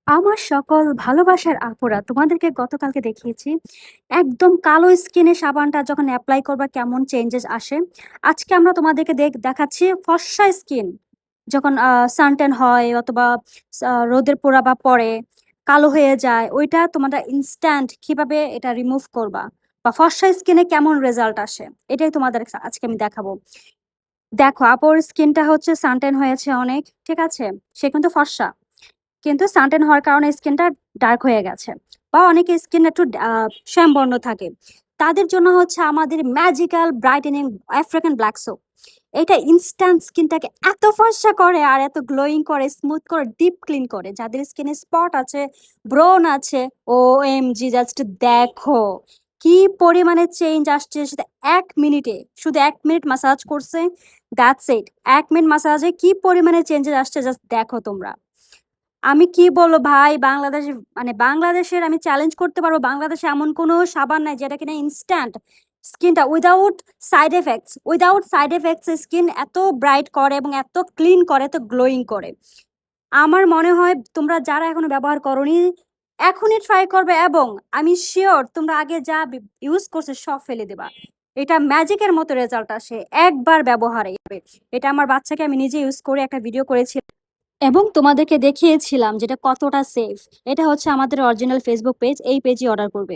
আমার সকল ভালোবাসার আপুরা তোমাদেরকে গতকালকে দেখিয়েছি। একদম কালো স্কিনে সাবানটা যখন এপ্লাই করবা কেমন চেঞ্জেস আসে। আজকে আমরা তোমাদেরকে দেখাচ্ছি ফর্সা স্কিন যখন সানট্যান হয় অথবা রোদের পোড়া বা পড়ে, কালো হয়ে যায় ওইটা তোমরা ইনস্ট্যান্ট কিভাবে এটা রিমুভ করবা বা ফর্সা স্কিনে কেমন রেজাল্ট আসে এটাই তোমাদের আজকে আমি দেখাবো। দেখো আপুর স্কিনটা হচ্ছে সানট্যান হয়েছে অনেক, ঠিক আছে? সে কিন্তু ফর্সা, কিন্তু সানটেন হওয়ার কারণে স্কিনটা ডার্ক হয়ে গেছে বা অনেকের স্কিন একটু শ্যামবর্ণ থাকে। তাদের জন্য হচ্ছে আমাদের magical brightening African black soap. এটা ইনস্ট্যান্ট স্কিনটাকে এত ফর্সা করে আর এত গ্লোয়িং করে, স্মুথ করে, ডিপ ক্লিন করে। যাদের স্কিনে স্পট আছে, ব্রোন আছে, ও এম জি, জাস্ট দেখো কি পরিমাণে চেঞ্জ আসছে। সেটা 1 মিনিটে, শুধু 1 মিনিট মাসাজ করছে, দ্যাটস ইট। 1 মিনিট মাসাজে কি পরিমাণে চেঞ্জেস আসছে জাস্ট দেখো তোমরা। আমি কি বলবো ভাই, বাংলাদেশ মানে বাংলাদেশের আমি চ্যালেঞ্জ করতে পারবো, বাংলাদেশে এমন কোনো সাবান নাই যেটা কিনা ইনস্ট্যান্ট স্কিনটা উইদাউট সাইড এফেক্টস স্কিন এত ব্রাইট করে এবং এত ক্লিন করে, এত গ্লোয়িং করে। আমার মনে হয় তোমরা যারা এখনো ব্যবহার করোনি এখনই ট্রাই করবে, এবং আমি শিওর তোমরা আগে যা ইউজ করছে সব ফেলে দেবা। এটা ম্যাজিকের মতো রেজাল্ট আসে একবার ব্যবহারে। এটা আমার বাচ্চাকে আমি নিজে ইউজ করে একটা ভিডিও করেছি এবং তোমাদেরকে দেখিয়েছিলাম যেটা কতটা সেফ। এটা হচ্ছে আমাদের অরিজিনাল ফেসবুক পেজ, এই পেজই অর্ডার করবে।